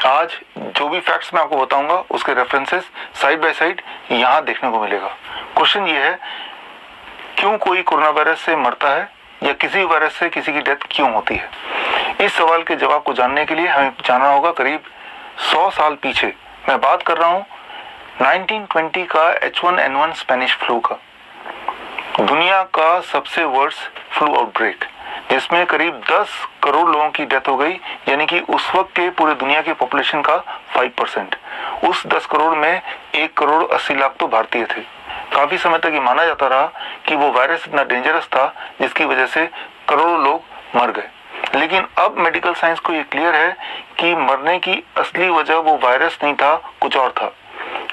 आज जो भी फैक्ट्स मैं आपको बताऊंगा उसके रेफरेंसेस साइड बाय साइड यहाँ देखने को मिलेगा। क्वेश्चन ये है, क्यों कोई कोरोना वायरस से मरता है या किसी वायरस से किसी की डेथ क्यों होती है? इस सवाल के जवाब को जानने के लिए हमें जाना होगा करीब 100 साल पीछे। मैं बात कर रहा हूँ 1920 का H1N1 स्पेनिश फ्लू का, दुनिया का सबसे वर्स्ट फ्लू आउटब्रेक, जिसमें करीब 10 करोड़ लोगों की डेथ हो गई, यानी कि उस वक्त के पूरे दुनिया की पॉपुलेशन का 5%। उस 10 करोड़ में 1 करोड़ 80 लाख तो भारतीय थे। काफी समय तक ये माना जाता रहा कि वो वायरस इतना डेंजरस था जिसकी वजह से करोड़ों लोग मर गए। लेकिन अब मेडिकल साइंस को ये क्लियर है कि मरने की असली वजह वो वायरस नहीं था, कुछ और था।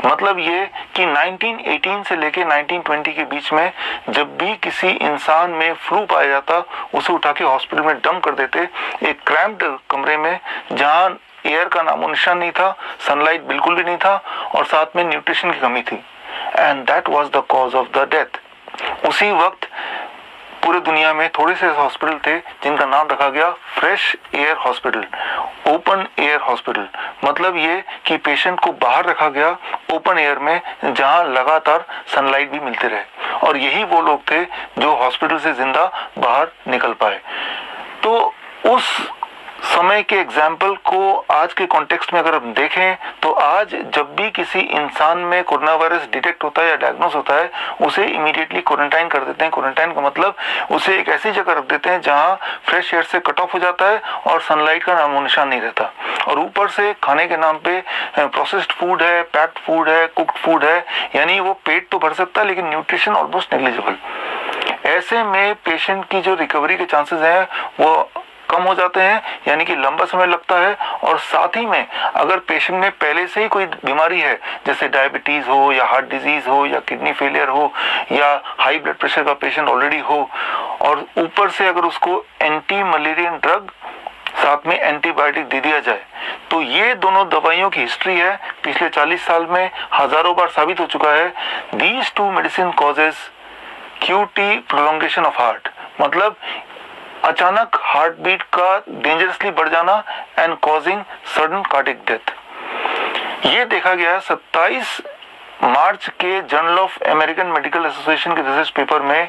मतलब ये कि 1918 से लेके 1920 के बीच में जब भी किसी इंसान में फ्लू पाया जाता, उसे उठा के हॉस्पिटल में डंप कर देते, एक क्रैम्प्ड कमरे में जहां एयर का नामो निशान नहीं था, सनलाइट बिल्कुल भी नहीं था और साथ में न्यूट्रिशन की कमी थी। And that was the cause of the death. उसी वक्त पूरे दुनिया में थोड़े से हॉस्पिटल थे जिनका नाम रखा गया fresh air hospital, open air hospital. मतलब ये कि पेशेंट को बाहर रखा गया ओपन एयर में जहां लगातार सनलाइट भी मिलते रहे, और यही वो लोग थे जो हॉस्पिटल से जिंदा बाहर निकल पाए। तो उस समय के एग्जाम्पल को आज के कॉन्टेक्स्ट में अगर हम देखें तो आज जब भी किसी इंसान में कोरोना वायरस डिटेक्ट होता है या डायग्नोस होता है, उसे इमीडिएटली क्वारंटाइन कर देते हैं। क्वारंटाइन का मतलब उसे एक ऐसी जगह रख देते हैं जहां फ्रेश एयर से कट ऑफ हो जाता है और सनलाइट का नामो निशान नहीं रहता, और ऊपर से खाने के नाम पे प्रोसेस्ड फूड है, पैक्ड फूड है, कुक्ड फूड है, यानी वो पेट तो भर सकता है लेकिन न्यूट्रिशन ऑलमोस्ट नेग्लिजिबल। ऐसे में पेशेंट की जो रिकवरी के चांसेस हैं वो कम हो जाते हैं, यानी कि लंबा समय लगता है। और साथ ही में अगर पेशेंट में पहले से ही कोई बीमारी है, जैसे डायबिटीज हो या हार्ट डिजीज हो या किडनी फेलियर हो या हाई ब्लड प्रेशर का पेशेंट ऑलरेडी हो, और ऊपर से अगर उसको एंटी मलेरियन ड्रग साथ में एंटीबायोटिक दे दिया जाए, तो ये दोनों दवाइयों की हिस्ट्री है पिछले 40 साल में हजारों बार साबित हो चुका है। These two medicine causes QT prolongation of heart, मतलब अचानक हार्ट बीट का डेंजरसली बढ़ जाना and causing sudden cardiac death. ये देखा गया 27 मार्च के journal of American medical association के रिसर्च पेपर में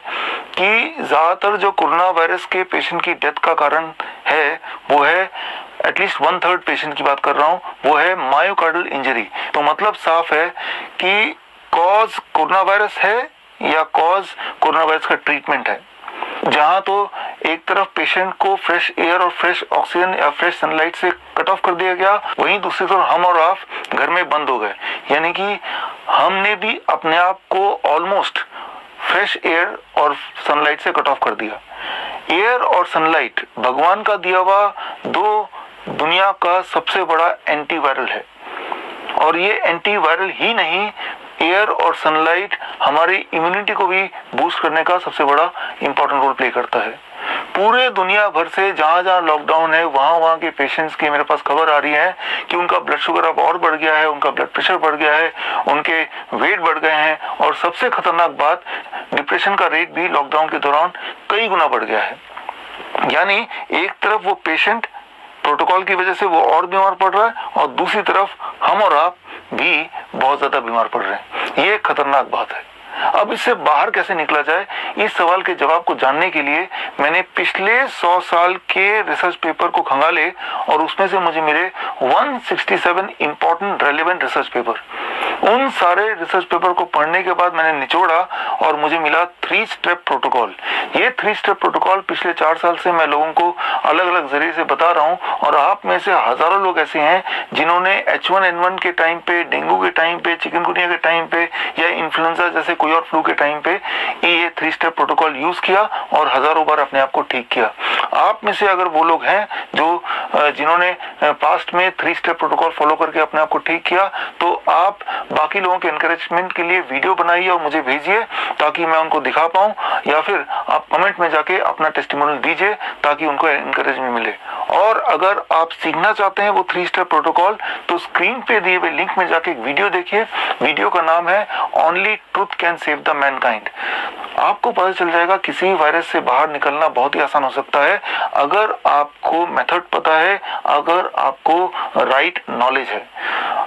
कि ज्यादातर जो कोरोना वायरस के पेशेंट की डेथ का कारण है वो है, एटलीस्ट 1/3 पेशेंट की बात कर रहा हूँ, वो है मायोकार्डियल इंजरी। तो मतलब साफ है कि कॉज कोरोना वायरस है या कॉज कोरोना वायरस का ट्रीटमेंट है। जहां तो एक तरफ पेशेंट को फ्रेश एयर और फ्रेश ऑक्सीजन या फ्रेश सनलाइट से कट ऑफ कर दिया गया, वहीं दूसरी तरफ हम और आप घर में बंद हो गए, यानी कि हमने भी अपने आप को ऑलमोस्ट फ्रेश एयर और सनलाइट से कट ऑफ कर दिया। एयर और सनलाइट भगवान का दिया हुआ दो दुनिया का सबसे बड़ा एंटीवायरल है, और ये एंटीवायरल ही नहीं, एयर और सनलाइट हमारी इम्यूनिटी को भी बूस्ट करने का सबसे बड़ा इंपॉर्टेंट रोल प्ले करता है। पूरे दुनिया भर से जहां जहां लॉकडाउन है वहां के पेशेंट्स की मेरे पास खबर आ रही है कि उनका ब्लड शुगर अब और बढ़ गया है, उनका ब्लड प्रेशर बढ़ गया है, उनके वेट बढ़ गए हैं, और सबसे खतरनाक बात, डिप्रेशन का रेट भी लॉकडाउन के दौरान कई गुना बढ़ गया है। यानी एक तरफ वो पेशेंट प्रोटोकॉल की वजह से वो और बीमार पड़ रहा है, और दूसरी तरफ हम और आप भी बहुत ज्यादा बीमार पड़ रहे हैं। ये खतरनाक बात है। अब इससे बाहर कैसे निकला जाए, इस सवाल के जवाब को जानने के लिए मैंने पिछले 100 साल के रिसर्च पेपर को खंगाले, और उसमें से मुझे मिले 167 इंपॉर्टेंट रेलेवेंट रिसर्च पेपर। उन सारे रिसर्च पेपर को पढ़ने के बाद मैंने निचोड़ा और मुझे मिला 3 स्टेप प्रोटोकॉल। ये 3 स्टेप प्रोटोकॉल पिछले 4 साल से मैं लोगों को अलग अलग जरिए से बता रहा हूँ, और आप में से हजारों लोग ऐसे हैं जिन्होंने H1N1 के टाइम पे, डेंगू के टाइम पे, चिकनगुनिया के टाइम पे या इन्फ्लुएंजा जैसे कोई और फ्लू के टाइम पे ये 3 स्टेप प्रोटोकॉल यूज किया और हजारों बार अपने आप को ठीक किया। आप में से अगर वो लोग हैं जो जिन्होंने पास्ट में 3 स्टेप प्रोटोकॉल फॉलो करके अपने आप को ठीक किया, तो आप बाकी लोगों के एनकरेजमेंट के लिए वीडियो बनाइए और मुझे भेजिए ताकि मैं उनको दिखा पाऊं, या फिर आप कमेंट में जाके अपना टेस्टिमोनियल दीजिए ताकि उनको एनकरेजमेंट मिले। और अगर आप सीखना चाहते हैं वो 3 स्टेप प्रोटोकॉल, तो स्क्रीन पे दिए हुए लिंक में जाके एक वीडियो देखिए। वीडियो का नाम है only truth can save the Mankind. आपको पता चल जाएगा किसी भी वायरस से बाहर निकलना बहुत ही आसान हो सकता है अगर आपको मेथड पता है, अगर आपको राइट नॉलेज है।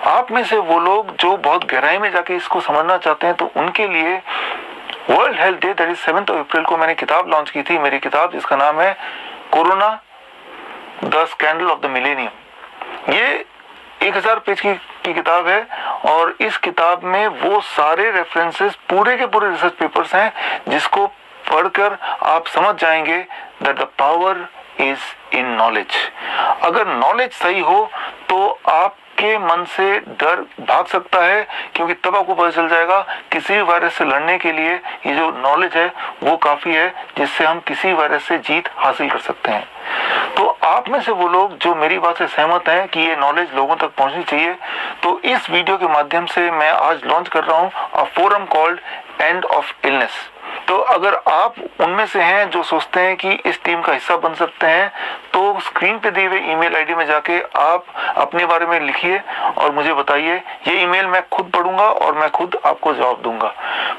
आप में से वो लोग जो बहुत गहराई में जाके इसको समझना चाहते हैं, तो उनके लिए world health day that is 7 अप्रैल को मैंने किताब लॉन्च की थी, मेरी किताब जिसका नाम है corona the scandal of the millennium. ये 1000 पेज की किताब है और इस किताब में वो सारे रेफरेंसेस, पूरे के पूरे रिसर्च पेपर्स हैं जिसको पढ़कर आप समझ जाएंगे that the power is in knowledge. अगर नॉलेज सही हो तो आपके मन से डर भाग सकता है, क्योंकि तब आपको पता चल जाएगा किसी भी वायरस से लड़ने के लिए ये जो नॉलेज है वो काफी है, जिससे हम किसी वायरस से जीत हासिल कर सकते हैं। तो आप में से वो लोग जो मेरी बात से सहमत हैं कि ये नॉलेज लोगों तक पहुंचनी चाहिए, तो इस वीडियो के माध्यम से मैं आज लॉन्च कर रहा हूं a forum called end of illness. तो अगर आप उनमें से हैं जो सोचते हैं कि इस टीम का हिस्सा बन सकते हैं, तो स्क्रीन पे दिए हुए ईमेल आईडी में जाके आप अपने बारे में लिखिए और मुझे बताइए। ये ईमेल मैं खुद पढ़ूंगा और मैं खुद आपको जवाब दूंगा।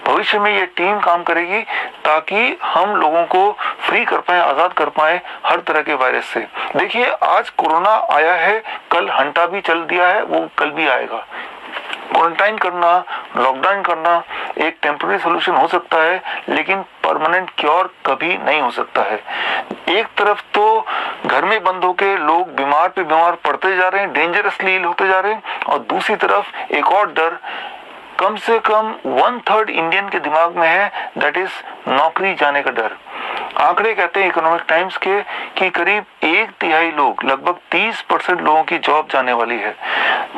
भविष्य में ये टीम काम करेगी ताकि हम लोगों को फ्री कर पाए, आजाद कर पाए हर तरह के वायरस से। देखिए, आज कोरोना आया है, कल हंटा भी चल दिया है, वो कल भी आएगा। क्वारंटाइन करना, लॉकडाउन करना एक टेम्पररी सोल्यूशन हो सकता है, लेकिन परमानेंट क्योर कभी नहीं हो सकता है। एक तरफ तो घर में बंद होके लोग बीमार पे बीमार पड़ते जा रहे हैं, डेंजरसली इल होते जा रहे हैं, और दूसरी तरफ एक और डर कम से कम 1/3 इंडियन के दिमाग में है, दैट इज नौकरी जाने का डर। आंकड़े कहते हैं इकोनॉमिक टाइम्स के कि करीब 1/3 लोग, लगभग 30% लोगों की जॉब जाने वाली है।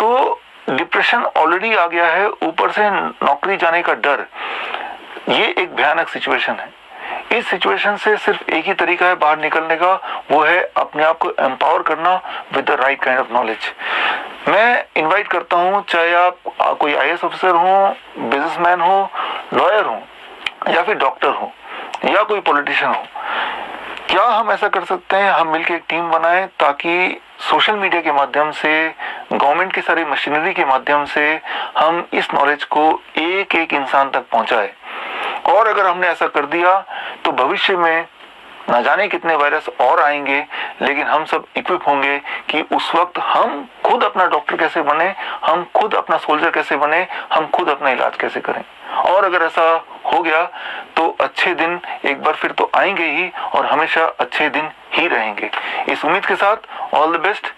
तो डिप्रेशन ऑलरेडी आ गया है, ऊपर से नौकरी जाने का डर, ये एक भयानक सिचुएशन है। इस सिचुएशन से सिर्फ एक ही तरीका है बाहर निकलने का, वो है अपने आप को एम्पावर करना with the right kind of knowledge. मैं इनवाइट करता हूँ, चाहे आप कोई IAS ऑफिसर हो, बिजनेसमैन हो, लॉयर हो, या फिर डॉक्टर हो, या कोई पॉलिटिशियन हो, क्या हम ऐसा कर सकते हैं, हम मिलकर एक टीम बनाएं ताकि सोशल मीडिया के माध्यम से, गवर्नमेंट की सारी मशीनरी के माध्यम से हम इस नॉलेज को एक एक इंसान तक पहुंचाए। और अगर हमने ऐसा कर दिया तो भविष्य में न जाने कितने वायरस और आएंगे, लेकिन हम सब इक्विप होंगे कि उस वक्त हम खुद अपना डॉक्टर कैसे बने, हम खुद अपना सोल्जर कैसे बने, हम खुद अपना इलाज कैसे करें। और अगर ऐसा हो गया तो अच्छे दिन एक बार फिर तो आएंगे ही, और हमेशा अच्छे दिन ही रहेंगे। इस उम्मीद के साथ ऑल द बेस्ट।